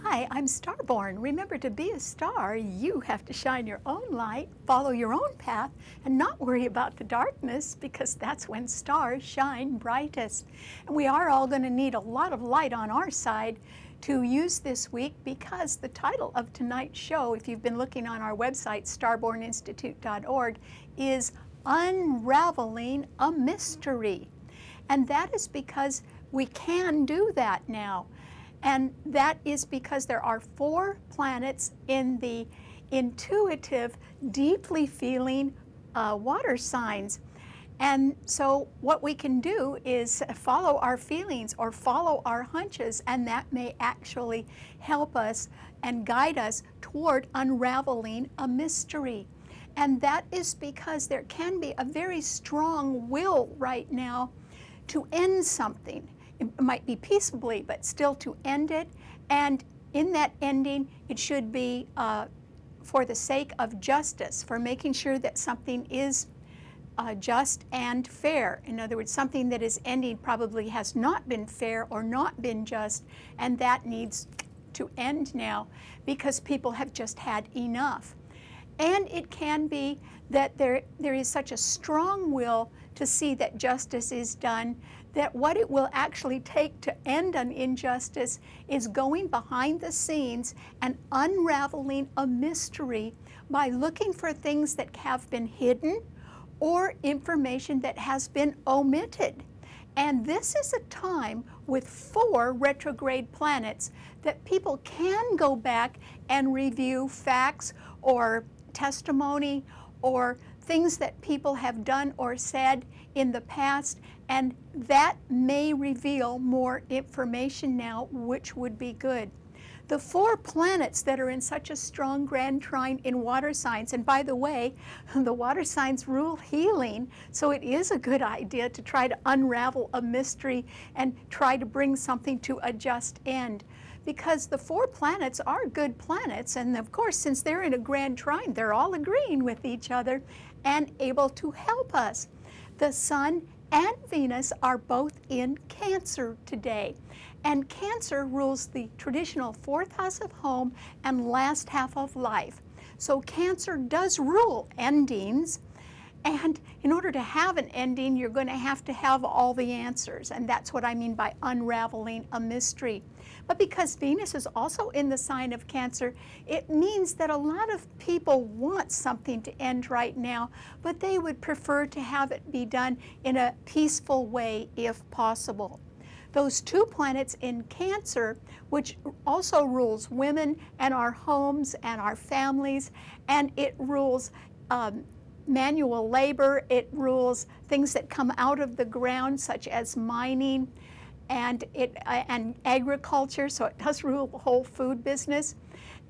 Hi, I'm STARBORN. Remember, to be a star, you have to shine your own light, follow your own path, and not worry about the darkness, because that's when stars shine brightest. And we are all going to need a lot of light on our side to use this week, because the title of tonight's show, if you've been looking on our website, starborninstitute.org, is Unraveling a Mystery. And that is because we can do that now. And that is because there are 4 planets in the intuitive, deeply feeling water signs. And so what we can do is follow our feelings or follow our hunches, and that may actually help us and guide us toward unraveling a mystery. And that is because there can be a very strong will right now to end something. It might be peaceably, but still to end it. And in that ending, it should be for the sake of justice, for making sure that something is just and fair. In other words, something that is ending probably has not been fair or not been just, and that needs to end now because people have just had enough. And it can be that there is such a strong will to see that justice is done, that what it will actually take to end an injustice is going behind the scenes and unraveling a mystery by looking for things that have been hidden or information that has been omitted. And this is a time with 4 retrograde planets that people can go back and review facts or testimony or things that people have done or said in the past, and that may reveal more information now, which would be good. The 4 planets that are in such a strong grand trine in water signs, and by the way, the water signs rule healing, so it is a good idea to try to unravel a mystery and try to bring something to a just end. Because the 4 planets are good planets, and of course, since they're in a grand trine, they're all agreeing with each other and able to help us. The Sun and Venus are both in Cancer today, and Cancer rules the traditional 4th house of home and last half of life. So Cancer does rule endings, and in order to have an ending, you're going to have all the answers, and that's what I mean by unraveling a mystery. But because Venus is also in the sign of Cancer, it means that a lot of people want something to end right now, but they would prefer to have it be done in a peaceful way if possible. Those 2 planets in Cancer, which also rules women and our homes and our families, and it rules manual labor, it rules things that come out of the ground, such as mining and agriculture, so it does rule the whole food business,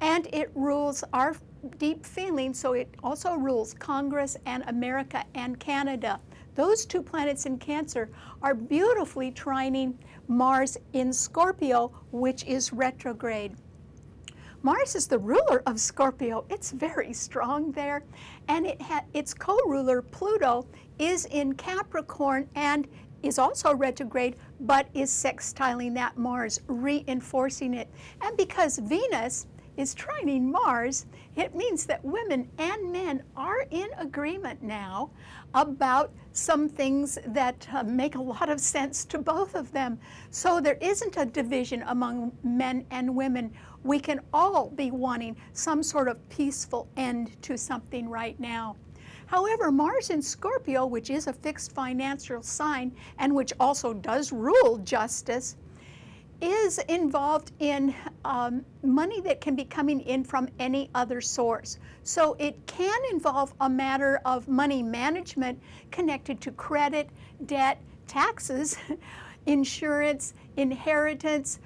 and it rules our deep feelings, so it also rules Congress and America and Canada. Those 2 planets in Cancer are beautifully trining Mars in Scorpio, which is retrograde. Mars is the ruler of Scorpio. It's very strong there, and its co-ruler Pluto is in Capricorn and is also retrograde, but is sextiling that Mars, reinforcing it. And because Venus is trining Mars, it means that women and men are in agreement now about some things that make a lot of sense to both of them. So there isn't a division among men and women. We can all be wanting some sort of peaceful end to something right now. However, Mars in Scorpio, which is a fixed financial sign and which also does rule justice, is involved in money that can be coming in from any other source. So it can involve a matter of money management connected to credit, debt, taxes, insurance, inheritance,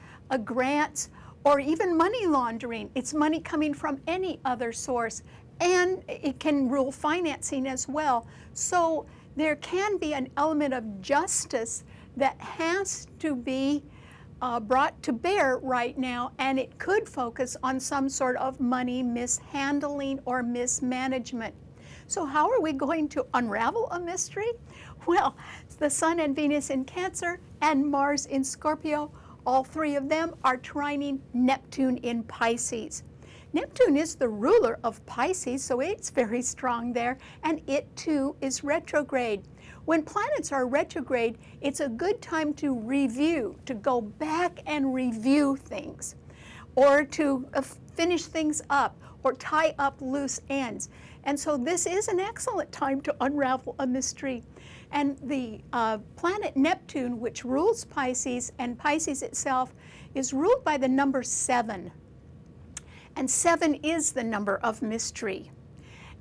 grants, or even money laundering. It's money coming from any other source. And it can rule financing as well. So there can be an element of justice that has to be brought to bear right now, and it could focus on some sort of money mishandling or mismanagement. So how are we going to unravel a mystery? Well, the Sun and Venus in Cancer and Mars in Scorpio All three of them are trining Neptune in Pisces. Neptune is the ruler of Pisces, so it's very strong there, and it too is retrograde. When planets are retrograde, it's a good time to review, to go back and review things, or to finish things up, or tie up loose ends. And so this is an excellent time to unravel a mystery. And the planet Neptune, which rules Pisces, and Pisces itself, is ruled by the number 7. And 7 is the number of mystery.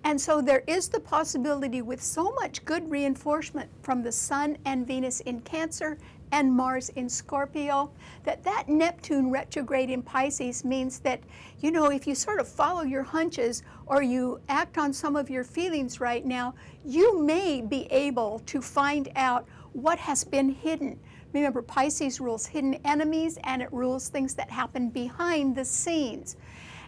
And so there is the possibility, with so much good reinforcement from the Sun and Venus in Cancer and Mars in Scorpio, that Neptune retrograde in Pisces means that, you know, if you sort of follow your hunches or you act on some of your feelings right now, you may be able to find out what has been hidden. Remember, Pisces rules hidden enemies, and it rules things that happen behind the scenes.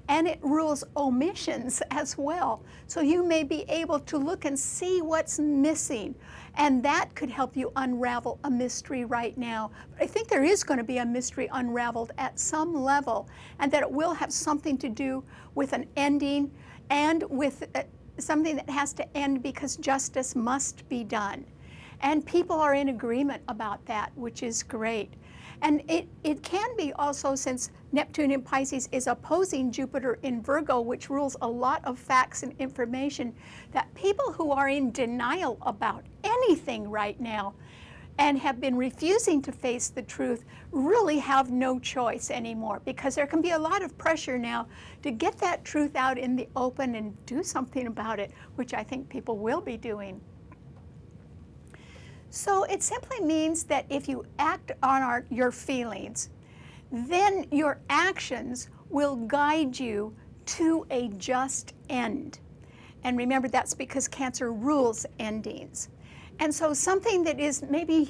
And it rules omissions as well. So you may be able to look and see what's missing. And that could help you unravel a mystery right now. But I think there is going to be a mystery unraveled at some level, and that it will have something to do with an ending and with something that has to end because justice must be done. And people are in agreement about that, which is great. And it can be also, since Neptune in Pisces is opposing Jupiter in Virgo, which rules a lot of facts and information, that people who are in denial about anything right now and have been refusing to face the truth really have no choice anymore, because there can be a lot of pressure now to get that truth out in the open and do something about it, which I think people will be doing. So it simply means that if you act on your feelings, then your actions will guide you to a just end. And remember, that's because Cancer rules endings. And so something that is maybe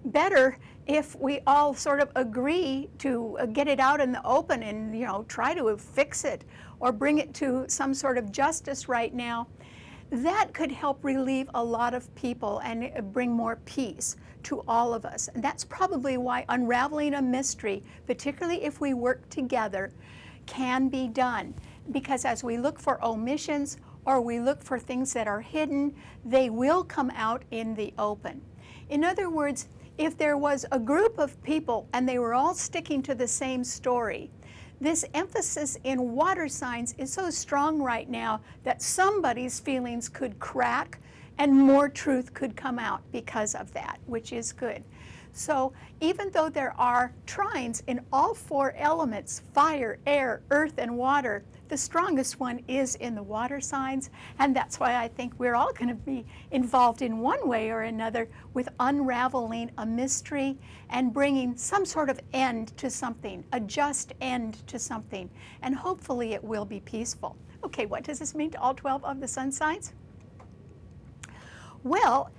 better if we all sort of agree to get it out in the open and, you know, try to fix it or bring it to some sort of justice right now, that could help relieve a lot of people and bring more peace to all of us. And that's probably why unraveling a mystery, particularly if we work together, can be done. Because as we look for omissions or we look for things that are hidden, they will come out in the open. In other words, if there was a group of people and they were all sticking to the same story, this emphasis in water signs is so strong right now that somebody's feelings could crack and more truth could come out because of that, which is good. So even though there are trines in all 4 elements, fire, air, earth, and water, the strongest one is in the water signs, and that's why I think we're all going to be involved in one way or another with unraveling a mystery and bringing some sort of end to something, a just end to something, and hopefully it will be peaceful. Okay, what does this mean to all 12 of the sun signs? Well,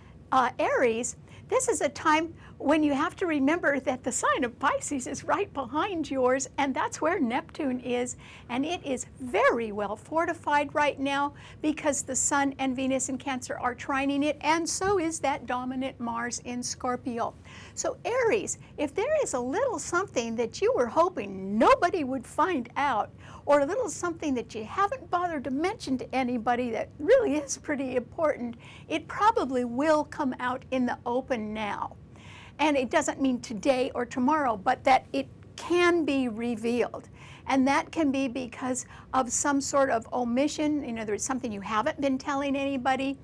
Aries, this is a time when you have to remember that the sign of Pisces is right behind yours, and that's where Neptune is, and it is very well fortified right now because the Sun and Venus in Cancer are trining it, and so is that dominant Mars in Scorpio. So Aries, if there is a little something that you were hoping nobody would find out, or a little something that you haven't bothered to mention to anybody that really is pretty important, it probably will come out in the open now. And it doesn't mean today or tomorrow, but that it can be revealed. And that can be because of some sort of omission, in other words, something you haven't been telling anybody,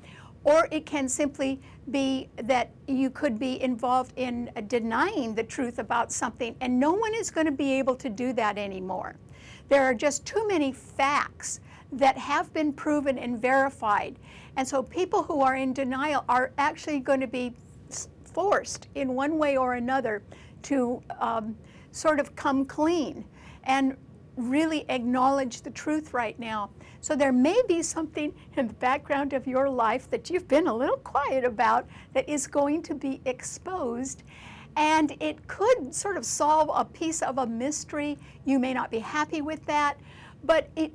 or it can simply be that you could be involved in denying the truth about something, and no one is going to be able to do that anymore. There are just too many facts that have been proven and verified. And so people who are in denial are actually going to be forced in one way or another to sort of come clean and really acknowledge the truth right now. So there may be something in the background of your life that you've been a little quiet about that is going to be exposed, and it could sort of solve a piece of a mystery. You may not be happy with that, but it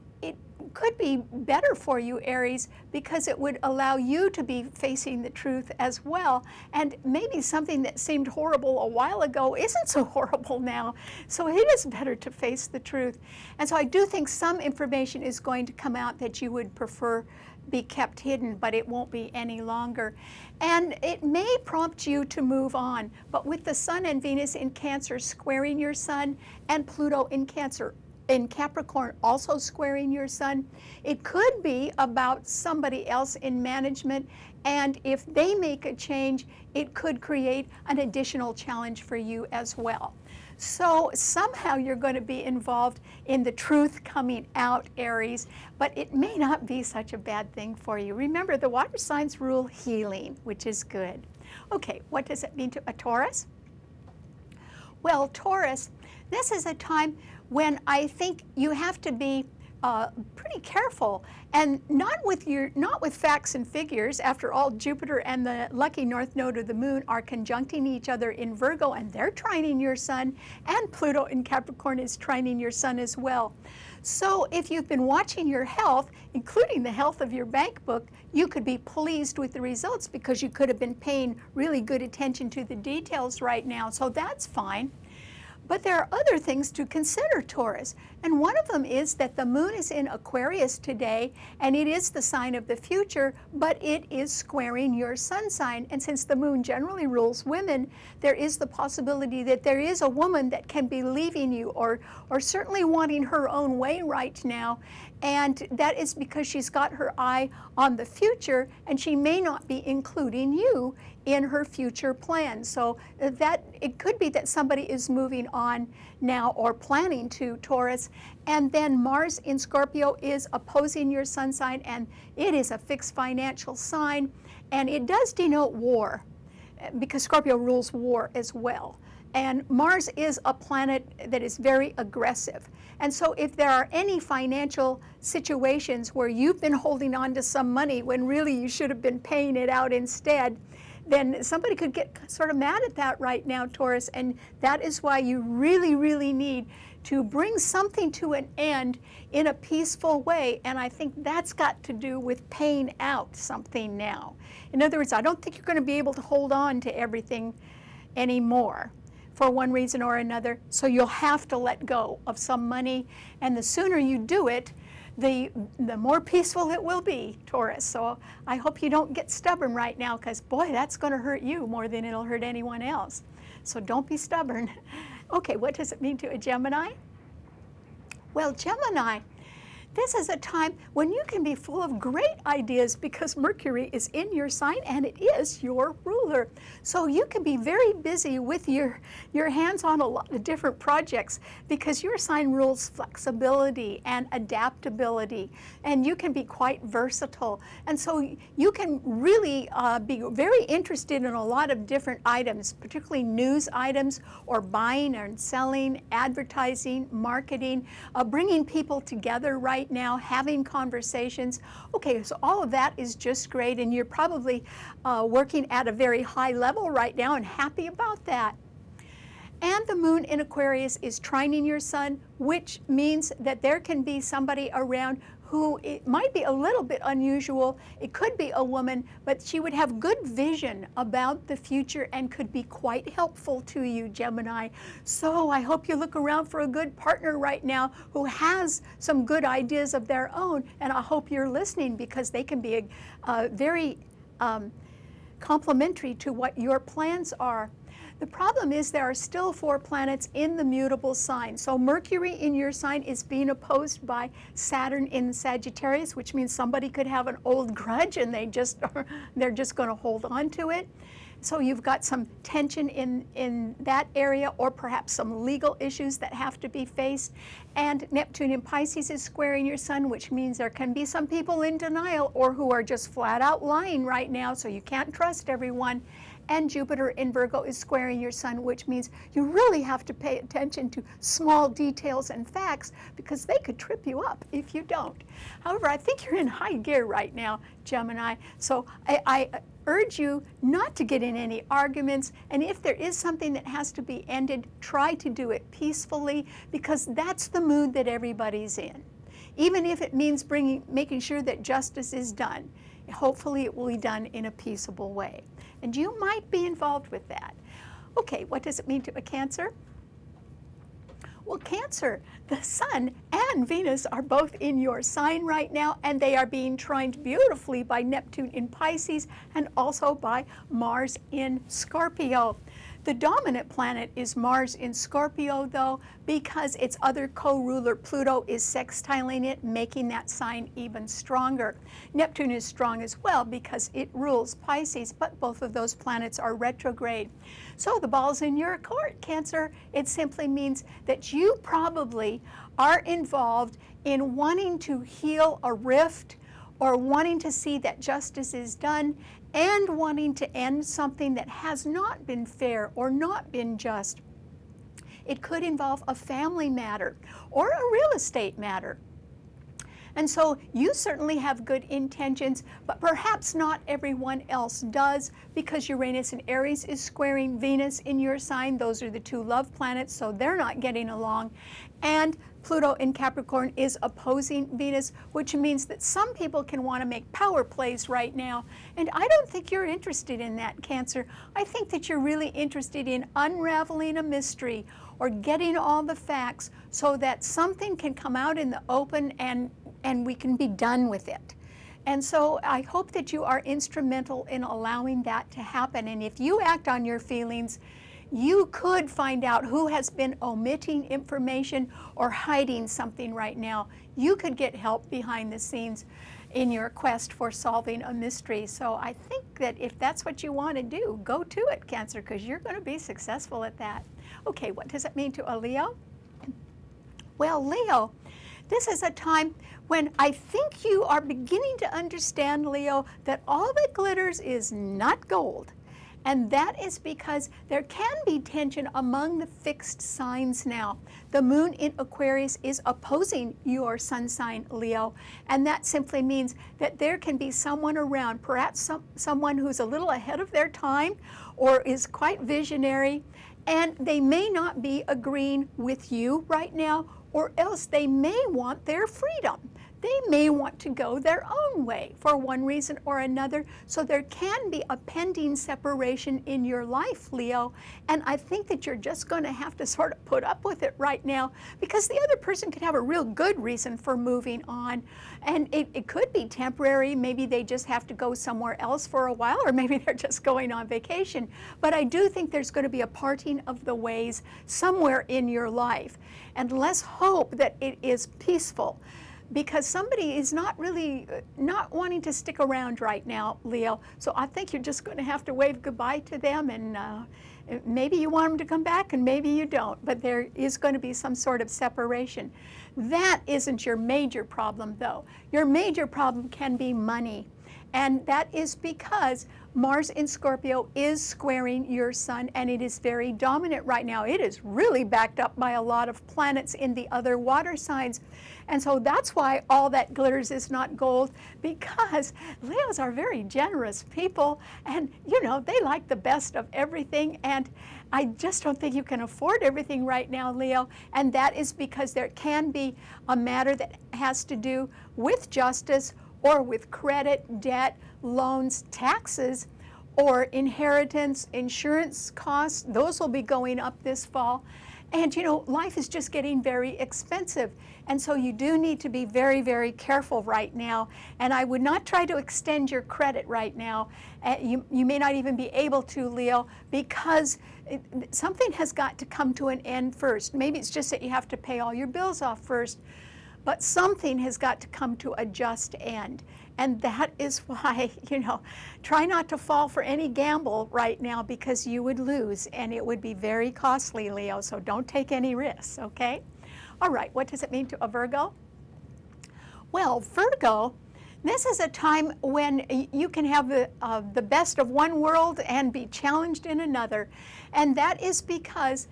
could be better for you, Aries, because it would allow you to be facing the truth as well. And maybe something that seemed horrible a while ago isn't so horrible now. So it is better to face the truth. And so I do think some information is going to come out that you would prefer be kept hidden, but it won't be any longer. And it may prompt you to move on, but with the Sun and Venus in Cancer squaring your Sun and Pluto in Capricorn also squaring your Sun, it could be about somebody else in management, and if they make a change, it could create an additional challenge for you as well. So somehow you're going to be involved in the truth coming out, Aries, but it may not be such a bad thing for you. Remember, the water signs rule healing, which is good. Okay, what does it mean to a Taurus? Well, Taurus, this is a time when I think you have to be pretty careful, and not with facts and figures. After all, Jupiter and the lucky north node of the moon are conjuncting each other in Virgo, and they're trining your Sun, and Pluto in Capricorn is trining your Sun as well. So if you've been watching your health, including the health of your bank book, you could be pleased with the results because you could have been paying really good attention to the details right now, so that's fine. But there are other things to consider, Taurus, and one of them is that the moon is in Aquarius today, and it is the sign of the future, but it is squaring your Sun sign, and since the moon generally rules women, there is the possibility that there is a woman that can be leaving you or certainly wanting her own way right now, and that is because she's got her eye on the future, and she may not be including you in her future plans. So that it could be that somebody is moving on now or planning to, Taurus. And then Mars in Scorpio is opposing your Sun sign, and it is a fixed financial sign, and it does denote war because Scorpio rules war as well. And Mars is a planet that is very aggressive. And so if there are any financial situations where you've been holding on to some money when really you should have been paying it out instead, then somebody could get sort of mad at that right now, Taurus, and that is why you really, really need to bring something to an end in a peaceful way, and I think that's got to do with paying out something now. In other words, I don't think you're going to be able to hold on to everything anymore for one reason or another, so you'll have to let go of some money, and the sooner you do it, the more peaceful it will be, Taurus. So I hope you don't get stubborn right now, because boy, that's going to hurt you more than it'll hurt anyone else. So don't be stubborn. Okay, what does it mean to a Gemini? Well, Gemini, this is a time when you can be full of great ideas because Mercury is in your sign and it is your ruler. So you can be very busy with your hands on a lot of different projects because your sign rules flexibility and adaptability, and you can be quite versatile. And so you can really be very interested in a lot of different items, particularly news items or buying and selling, advertising, marketing, bringing people together right now, having conversations. Okay, so all of that is just great, and you're probably working at a very high level right now and happy about that. And the moon in Aquarius is trining your Sun, which means that there can be somebody around who it might be a little bit unusual. It could be a woman, but she would have good vision about the future and could be quite helpful to you, Gemini. So I hope you look around for a good partner right now who has some good ideas of their own, and I hope you're listening because they can be very complementary to what your plans are. The problem is there are still 4 planets in the mutable sign. So Mercury in your sign is being opposed by Saturn in Sagittarius, which means somebody could have an old grudge and they're just going to hold on to it. So you've got some tension in that area, or perhaps some legal issues that have to be faced. And Neptune in Pisces is squaring your Sun, which means there can be some people in denial or who are just flat out lying right now, so you can't trust everyone. And Jupiter in Virgo is squaring your Sun, which means you really have to pay attention to small details and facts because they could trip you up if you don't. However, I think you're in high gear right now, Gemini, so I urge you not to get in any arguments, and if there is something that has to be ended, try to do it peacefully because that's the mood that everybody's in. even if it means making sure that justice is done. Hopefully it will be done in a peaceable way. And you might be involved with that. Okay, what does it mean to a Cancer? Well, Cancer, the Sun and Venus are both in your sign right now, and they are being trined beautifully by Neptune in Pisces and also by Mars in Scorpio. The dominant planet is Mars in Scorpio, though, because its other co-ruler, Pluto, is sextiling it, making that sign even stronger. Neptune is strong as well because it rules Pisces, but both of those planets are retrograde. So the ball's in your court, Cancer. It simply means that you probably are involved in wanting to heal a rift or wanting to see that justice is done and wanting to end something that has not been fair or not been just. It could involve a family matter or a real estate matter. And so you certainly have good intentions, but perhaps not everyone else does, because Uranus in Aries is squaring Venus in your sign. Those are the two love planets, so they're not getting along. And Pluto in Capricorn is opposing Venus, which means that some people can want to make power plays right now. And I don't think you're interested in that, Cancer. I think that you're really interested in unraveling a mystery or getting all the facts so that something can come out in the open and we can be done with it. And so I hope that you are instrumental in allowing that to happen. And if you act on your feelings, you could find out who has been omitting information or hiding something right now. You could get help behind the scenes in your quest for solving a mystery. So I think that if that's what you want to do, go to it, Cancer, because you're going to be successful at that. Okay, what does it mean to a Leo? Well, Leo, this is a time when I think you are beginning to understand, Leo, that all that glitters is not gold. And that is because there can be tension among the fixed signs now. The moon in Aquarius is opposing your sun sign, Leo, and that simply means that there can be someone around, perhaps someone who's a little ahead of their time or is quite visionary, and they may not be agreeing with you right now, or else they may want their freedom. They may want to go their own way for one reason or another. So there can be a pending separation in your life, Leo. And I think that you're just going to have to sort of put up with it right now, because the other person could have a real good reason for moving on. And it could be temporary. Maybe they just have to go somewhere else for a while, or maybe they're just going on vacation. But I do think there's going to be a parting of the ways somewhere in your life. And let's hope that it is peaceful, because somebody is not really not wanting to stick around right now, Leo. So I think you're just going to have to wave goodbye to them, and maybe you want them to come back and maybe you don't, but there is going to be some sort of separation. That isn't your major problem, though. Your major problem can be money, and that is because Mars in Scorpio is squaring your sun, and it is very dominant right now. It is really backed up by a lot of planets in the other water signs. And so that's why all that glitters is not gold, because Leos are very generous people, and you know, they like the best of everything, and I just don't think you can afford everything right now, Leo. And that is because there can be a matter that has to do with justice, or with credit, debt, loans, taxes, or inheritance, insurance costs. Those will be going up this fall. And you know, life is just getting very expensive. And so you do need to be very, very careful right now. And I would not try to extend your credit right now. You may not even be able to, Leo, because something has got to come to an end first. Maybe it's just that you have to pay all your bills off first. But something has got to come to a just end. And that is why, you know, try not to fall for any gamble right now, because you would lose, and it would be very costly, Leo. So don't take any risks, okay? All right, what does it mean to a Virgo? Well, Virgo, this is a time when you can have the best of one world and be challenged in another. And that is because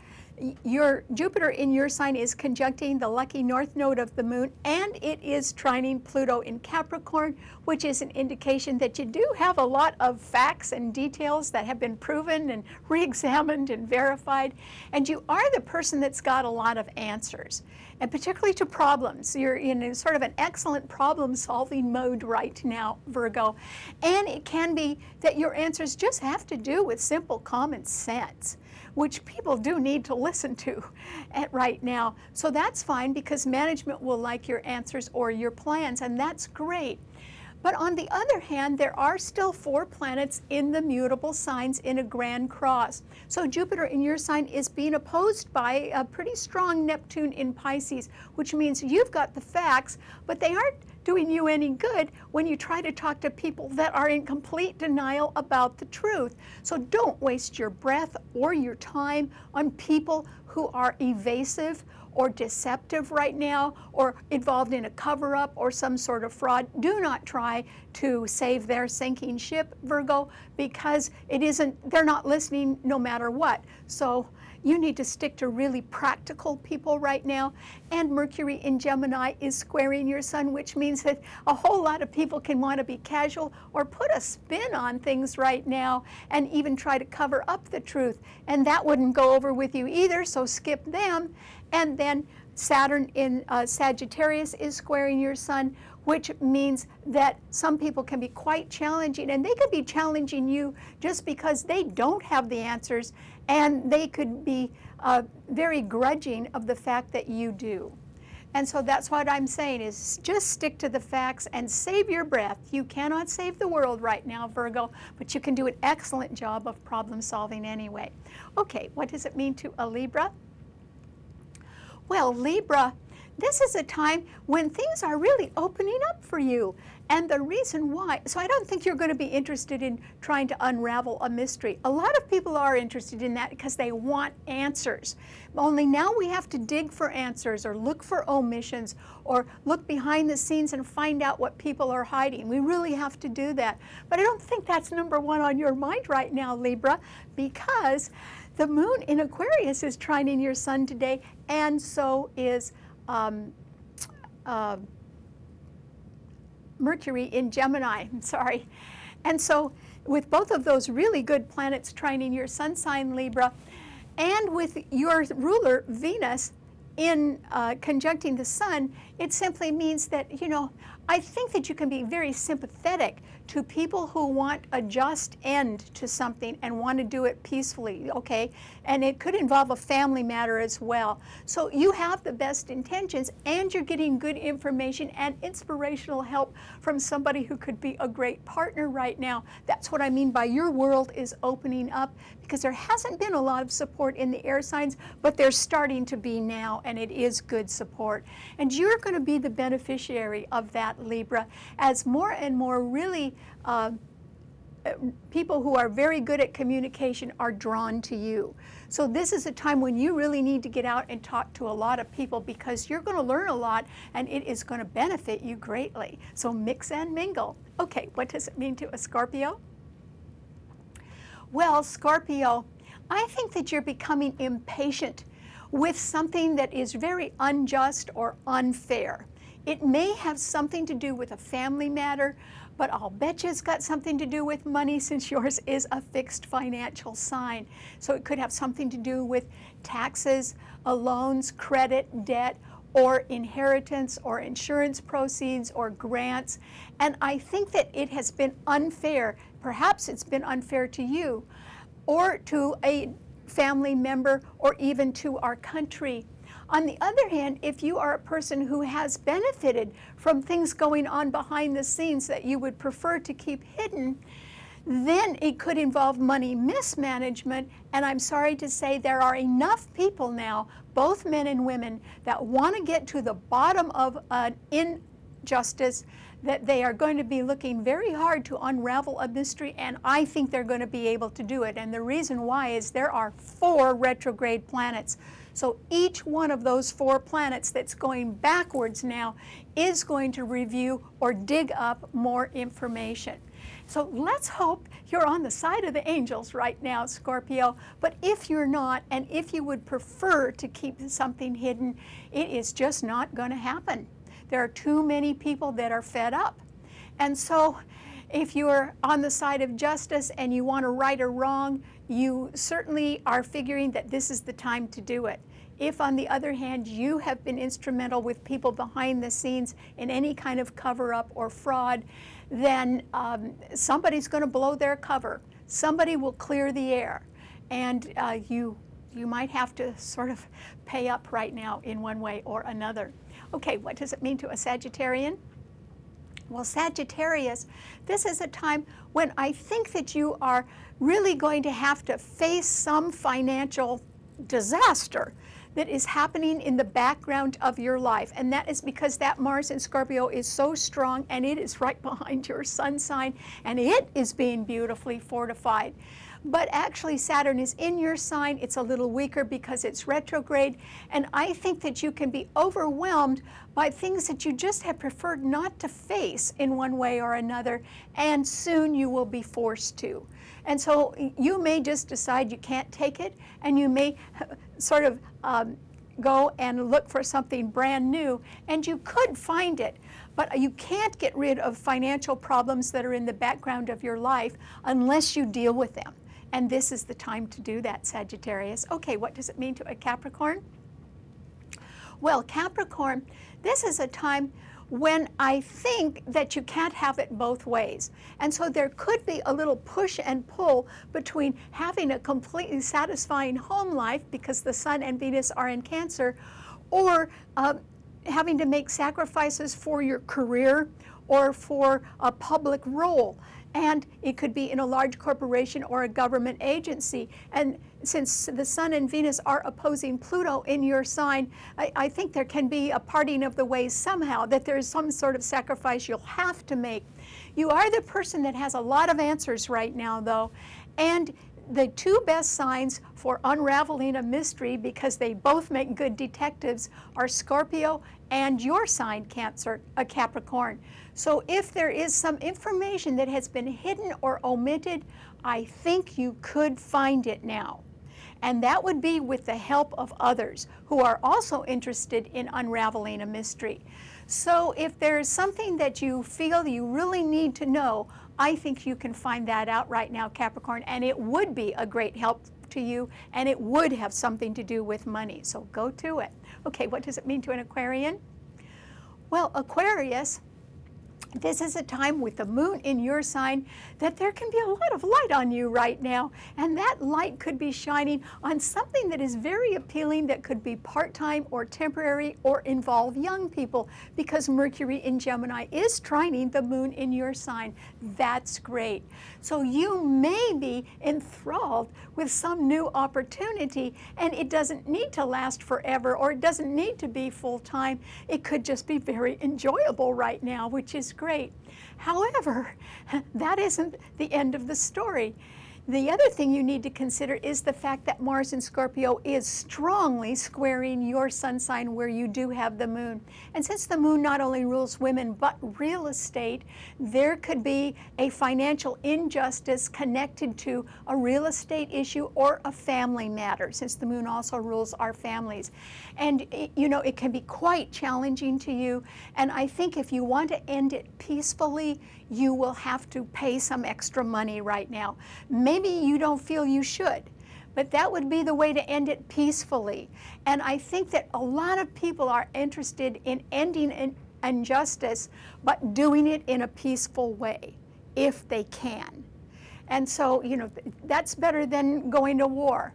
Your Jupiter in your sign is conjuncting the lucky north node of the moon, and it is trining Pluto in Capricorn, which is an indication that you do have a lot of facts and details that have been proven and re-examined and verified, and you are the person that's got a lot of answers, and particularly to problems. You're in sort of an excellent problem-solving mode right now, Virgo, and it can be that your answers just have to do with simple common sense, which people do need to listen to right now. So that's fine, because management will like your answers or your plans, and that's great. But on the other hand, there are still 4 planets in the mutable signs in a grand cross. So Jupiter in your sign is being opposed by a pretty strong Neptune in Pisces, which means you've got the facts, but they aren't doing you any good when you try to talk to people that are in complete denial about the truth. So don't waste your breath or your time on people who are evasive or deceptive right now, or involved in a cover-up or some sort of fraud. Do not try to save their sinking ship, Virgo, because they're not listening no matter what. So you need to stick to really practical people right now. And Mercury in Gemini is squaring your sun, which means that a whole lot of people can want to be casual or put a spin on things right now and even try to cover up the truth. And that wouldn't go over with you either, so skip them. And then Saturn in Sagittarius is squaring your sun, which means that some people can be quite challenging, and they could be challenging you just because they don't have the answers, and they could be very grudging of the fact that you do. And so that's what I'm saying, is just stick to the facts and save your breath. You cannot save the world right now, Virgo, but you can do an excellent job of problem solving anyway. Okay, what does it mean to a Libra? Well, Libra, this is a time when things are really opening up for you. And the reason why, so I don't think you're going to be interested in trying to unravel a mystery. A lot of people are interested in that because they want answers. Only now we have to dig for answers, or look for omissions, or look behind the scenes and find out what people are hiding. We really have to do that. But I don't think that's number one on your mind right now, Libra, because the moon in Aquarius is trining your sun today, and so is Mercury in Gemini, I'm sorry. And so with both of those really good planets trining your sun sign, Libra, and with your ruler, Venus, in conjuncting the sun, it simply means that, you know, I think that you can be very sympathetic to people who want a just end to something and want to do it peacefully, okay? And it could involve a family matter as well. So you have the best intentions, and you're getting good information and inspirational help from somebody who could be a great partner right now. That's what I mean by your world is opening up, because there hasn't been a lot of support in the air signs, but there's starting to be now, and it is good support. And you're going to be the beneficiary of that, Libra, as more and more really people who are very good at communication are drawn to you. So this is a time when you really need to get out and talk to a lot of people, because you're going to learn a lot and it is going to benefit you greatly. So mix and mingle. Okay, what does it mean to a Scorpio? Well, Scorpio, I think that you're becoming impatient with something that is very unjust or unfair. It may have something to do with a family matter, but I'll bet you it's got something to do with money, since yours is a fixed financial sign. So it could have something to do with taxes, loans, credit, debt, or inheritance, or insurance proceeds, or grants. And I think that it has been unfair. Perhaps it's been unfair to you, or to a family member, or even to our country. On the other hand, if you are a person who has benefited from things going on behind the scenes that you would prefer to keep hidden, then it could involve money mismanagement. And I'm sorry to say, there are enough people now, both men and women, that want to get to the bottom of an injustice, that they are going to be looking very hard to unravel a mystery, and I think they're going to be able to do it. And the reason why is there are 4 retrograde planets. So each one of those 4 planets that's going backwards now is going to review or dig up more information. So let's hope you're on the side of the angels right now, Scorpio. But if you're not, and if you would prefer to keep something hidden, it is just not going to happen. There are too many people that are fed up. And so if you're on the side of justice and you want to right a wrong, you certainly are figuring that this is the time to do it. If, on the other hand, you have been instrumental with people behind the scenes in any kind of cover-up or fraud, then somebody's going to blow their cover. Somebody will clear the air. And you might have to sort of pay up right now in one way or another. Okay, what does it mean to a Sagittarian? Well, Sagittarius, this is a time when I think that you are really going to have to face some financial disaster that is happening in the background of your life. And that is because that Mars in Scorpio is so strong, and it is right behind your sun sign, and it is being beautifully fortified. But actually Saturn is in your sign. It's a little weaker because it's retrograde, and I think that you can be overwhelmed by things that you just have preferred not to face in one way or another, and soon you will be forced to. And so you may just decide you can't take it, and you may sort of go and look for something brand new, and you could find it. But you can't get rid of financial problems that are in the background of your life unless you deal with them. And this is the time to do that, Sagittarius. Okay, what does it mean to a Capricorn? Well, Capricorn, this is a time when I think that you can't have it both ways. And so there could be a little push and pull between having a completely satisfying home life because the Sun and Venus are in Cancer, or having to make sacrifices for your career or for a public role. And it could be in a large corporation or a government agency. And since the Sun and Venus are opposing Pluto in your sign, I think there can be a parting of the ways somehow, that there is some sort of sacrifice you'll have to make. You are the person that has a lot of answers right now, though. And the two best signs for unraveling a mystery, because they both make good detectives, are Scorpio and your sign, Cancer, a Capricorn. So if there is some information that has been hidden or omitted, I think you could find it now. And that would be with the help of others who are also interested in unraveling a mystery. So if there's something that you feel you really need to know, I think you can find that out right now, Capricorn, and it would be a great help to you, and it would have something to do with money. So go to it. Okay, what does it mean to an Aquarian? Well, Aquarius, this is a time with the moon in your sign that there can be a lot of light on you right now, and that light could be shining on something that is very appealing, that could be part-time or temporary or involve young people, because Mercury in Gemini is trining the moon in your sign. That's great. So you may be enthralled with some new opportunity, and it doesn't need to last forever, or it doesn't need to be full-time. It could just be very enjoyable right now, which is great. However, that isn't the end of the story. The other thing you need to consider is the fact that Mars in Scorpio is strongly squaring your sun sign where you do have the moon. And since the moon not only rules women but real estate, there could be a financial injustice connected to a real estate issue or a family matter, since the moon also rules our families. And you know, it can be quite challenging to you. And I think if you want to end it peacefully, you will have to pay some extra money right now. Maybe you don't feel you should, but that would be the way to end it peacefully. And I think that a lot of people are interested in ending injustice, but doing it in a peaceful way, if they can. And so, you know, that's better than going to war.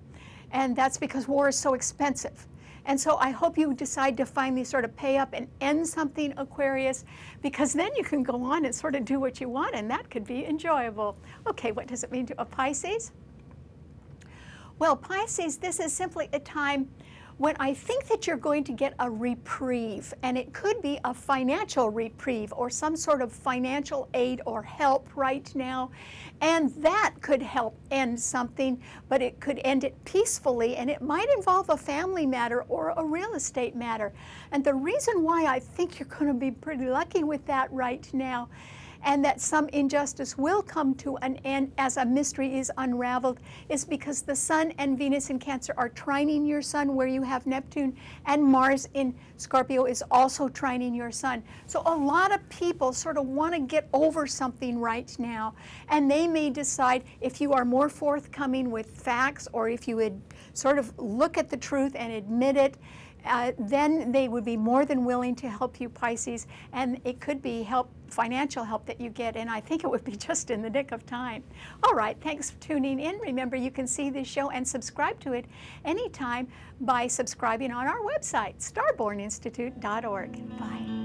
And that's because war is so expensive. And so I hope you decide to finally sort of pay up and end something, Aquarius, because then you can go on and sort of do what you want, and that could be enjoyable. Okay, what does it mean to a Pisces? Well, Pisces, this is simply a time when I think that you're going to get a reprieve, and it could be a financial reprieve or some sort of financial aid or help right now, and that could help end something, but it could end it peacefully, and it might involve a family matter or a real estate matter. And the reason why I think you're going to be pretty lucky with that right now and that some injustice will come to an end as a mystery is unraveled, is because the Sun and Venus in Cancer are trining your Sun where you have Neptune, and Mars in Scorpio is also trining your Sun. So a lot of people sort of want to get over something right now, and they may decide, if you are more forthcoming with facts, or if you would sort of look at the truth and admit it, then they would be more than willing to help you, Pisces, and it could be financial help that you get, and I think it would be just in the nick of time. All right, thanks for tuning in. Remember, you can see this show and subscribe to it anytime by subscribing on our website, starborninstitute.org. Bye.